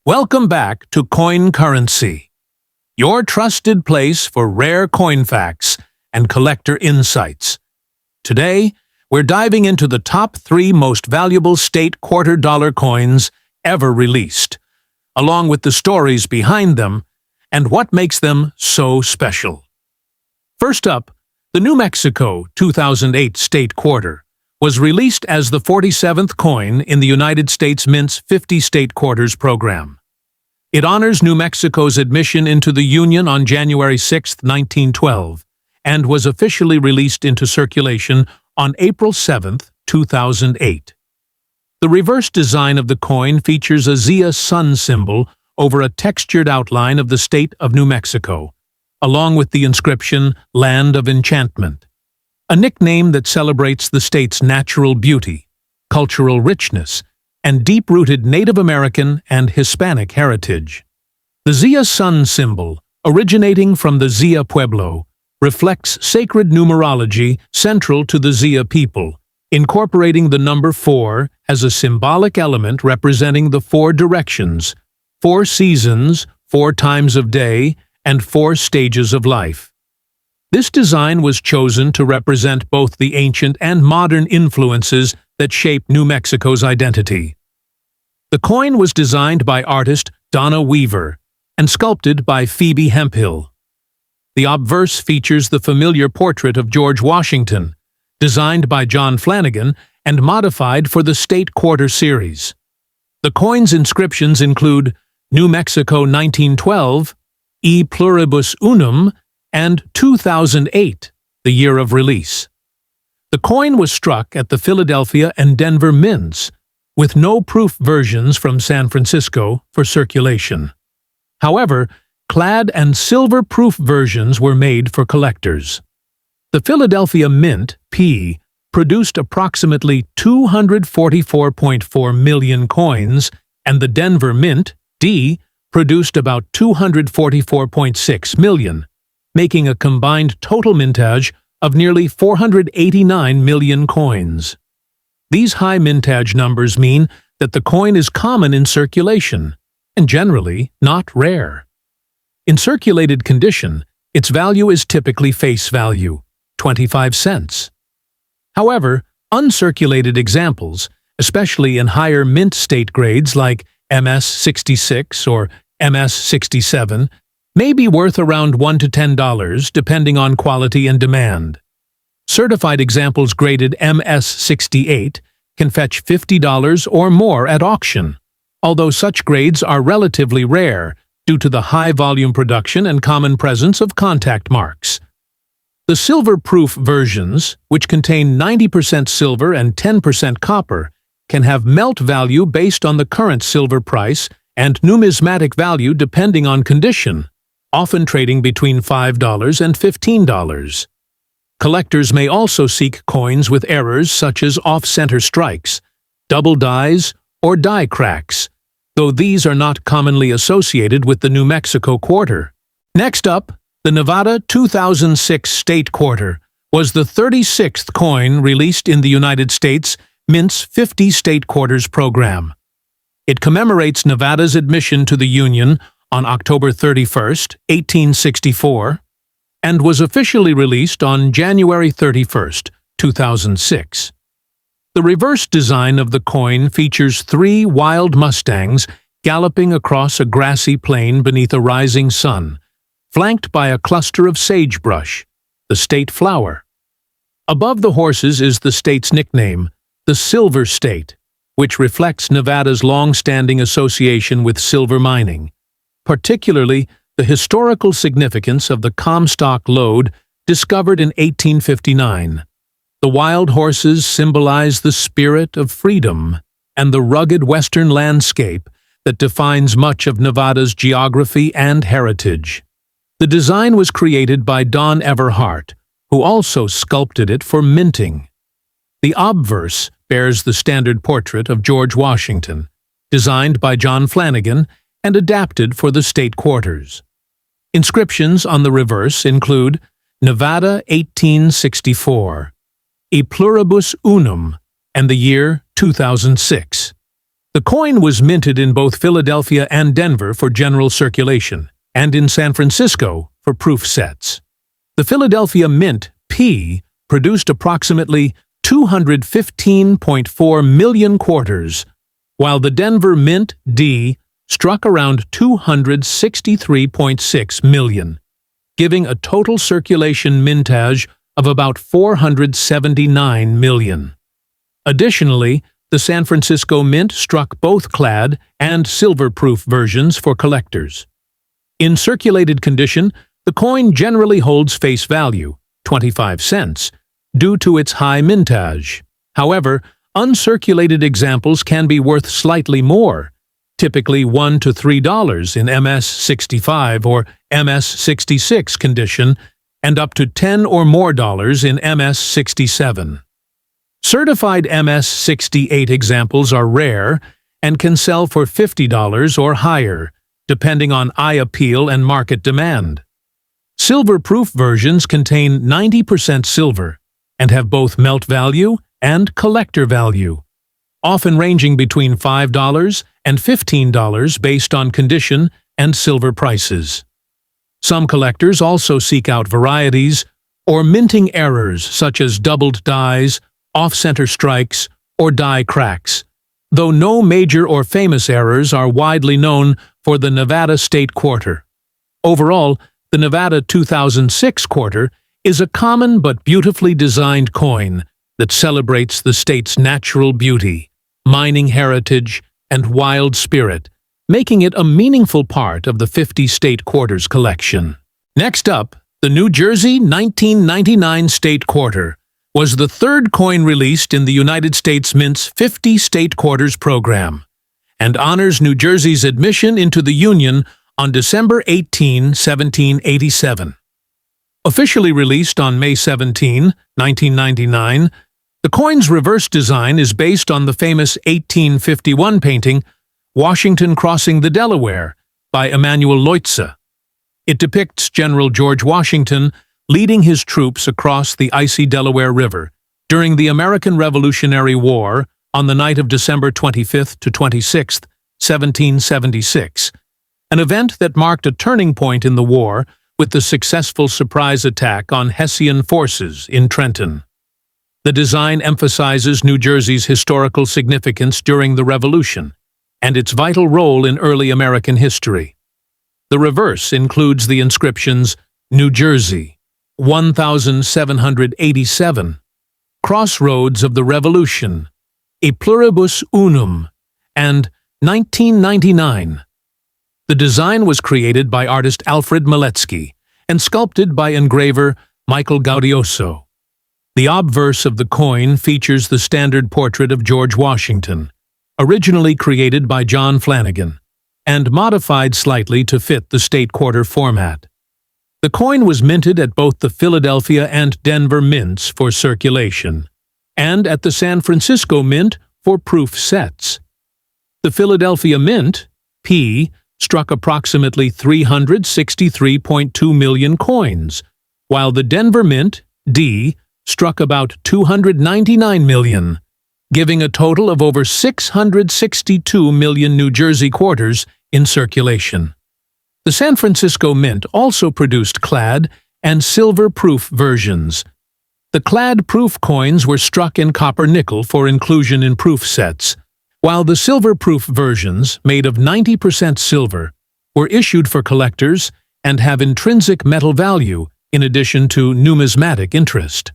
Welcome back to Coin Currency, your trusted place for rare coin facts and collector insights. Today, we're diving into the top 3 most valuable state quarter-dollar coins ever released, along with the stories behind them and what makes them so special. First up, the New Mexico 2008 state quarter was released as the 47th coin in the United States Mint's 50 State Quarters program. It honors New Mexico's admission into the Union on January 6, 1912, and was officially released into circulation on April 7, 2008. The reverse design of the coin features a Zia sun symbol over a textured outline of the state of New Mexico, along with the inscription Land of Enchantment, a nickname that celebrates the state's natural beauty, cultural richness, and deep-rooted Native American and Hispanic heritage. The Zia sun symbol, originating from the Zia Pueblo, reflects sacred numerology central to the Zia people, incorporating the number 4 as a symbolic element representing the 4 directions, 4 seasons, 4 times of day, and 4 stages of life. This design was chosen to represent both the ancient and modern influences that shape New Mexico's identity. The coin was designed by artist Donna Weaver and sculpted by Phoebe Hemphill. The obverse features the familiar portrait of George Washington, designed by John Flanagan and modified for the State Quarter series. The coin's inscriptions include New Mexico 1912, E Pluribus Unum, and 2008, the year of release. The coin was struck at the Philadelphia and Denver mints, with no proof versions from San Francisco for circulation. However, clad and silver proof versions were made for collectors. The Philadelphia Mint, P, produced approximately 244.4 million coins, and the Denver Mint, D, produced about 244.6 million, making a combined total mintage of nearly 489 million coins. These high mintage numbers mean that the coin is common in circulation, and generally not rare. In circulated condition, its value is typically face value, 25 cents. However, uncirculated examples, especially in higher mint state grades like MS-66 or MS-67, may be worth around $1 to $10 depending on quality and demand. Certified examples graded MS-68 can fetch $50 or more at auction, although such grades are relatively rare due to the high volume production and common presence of contact marks. The silver-proof versions, which contain 90% silver and 10% copper, can have melt value based on the current silver price and numismatic value depending on condition, often trading between $5 and $15. Collectors may also seek coins with errors such as off-center strikes, double dies, or die cracks, though these are not commonly associated with the New Mexico quarter. Next up, the Nevada 2006 State Quarter was the 36th coin released in the United States Mint's 50 State Quarters program. It commemorates Nevada's admission to the Union on October 31, 1864, and was officially released on January 31, 2006. The reverse design of the coin features 3 wild mustangs galloping across a grassy plain beneath a rising sun, flanked by a cluster of sagebrush, the state flower. Above the horses is the state's nickname, the Silver State, which reflects Nevada's long-standing association with silver mining, particularly the historical significance of the Comstock lode discovered in 1859. The wild horses symbolize the spirit of freedom and the rugged western landscape that defines much of Nevada's geography and heritage. The design was created by Don Everhart, who also sculpted it for minting. The obverse bears the standard portrait of George Washington, designed by John Flanagan and adapted for the state quarters. Inscriptions on the reverse include Nevada 1864, E Pluribus Unum, and the year 2006. The coin was minted in both Philadelphia and Denver for general circulation, and in San Francisco for proof sets. The Philadelphia Mint, P, produced approximately 215.4 million quarters, while the Denver Mint, D, struck around 263.6 million, giving a total circulation mintage of about 479 million. Additionally, the San Francisco Mint struck both clad and silver-proof versions for collectors. In circulated condition, the coin generally holds face value, 25 cents, due to its high mintage. However, uncirculated examples can be worth slightly more, typically $1 to $3 in MS-65 or MS-66 condition, and up to $10 or more in MS-67. Certified MS-68 examples are rare and can sell for $50 or higher, depending on eye appeal and market demand. Silver-proof versions contain 90% silver and have both melt value and collector value, often ranging between $5 and $15 based on condition and silver prices. Some collectors also seek out varieties or minting errors such as doubled dies, off-center strikes, or die cracks, though no major or famous errors are widely known for the Nevada State Quarter. Overall, the Nevada 2006 quarter is a common but beautifully designed coin that celebrates the state's natural beauty, mining heritage, and wild spirit, making it a meaningful part of the 50 State Quarters collection. Next up, the New Jersey 1999 State Quarter was the third coin released in the United States Mint's 50 State Quarters program, and honors New Jersey's admission into the Union on December 18, 1787. Officially released on May 17, 1999, the coin's reverse design is based on the famous 1851 painting Washington Crossing the Delaware by Emanuel Leutze. It depicts General George Washington leading his troops across the icy Delaware River during the American Revolutionary War on the night of December 25 to 26, 1776, an event that marked a turning point in the war with the successful surprise attack on Hessian forces in Trenton. The design emphasizes New Jersey's historical significance during the Revolution and its vital role in early American history. The reverse includes the inscriptions New Jersey, 1787, Crossroads of the Revolution, E Pluribus Unum, and 1999. The design was created by artist Alfred Maletsky and sculpted by engraver Michael Gaudioso. The obverse of the coin features the standard portrait of George Washington, originally created by John Flanagan, and modified slightly to fit the State Quarter format. The coin was minted at both the Philadelphia and Denver mints for circulation, and at the San Francisco Mint for proof sets. The Philadelphia Mint, P, struck approximately 363.2 million coins, while the Denver Mint, D, struck about 299 million, giving a total of over 662 million New Jersey quarters in circulation. The San Francisco Mint also produced clad and silver-proof versions. The clad-proof coins were struck in copper-nickel for inclusion in proof sets, while the silver-proof versions, made of 90% silver, were issued for collectors and have intrinsic metal value in addition to numismatic interest.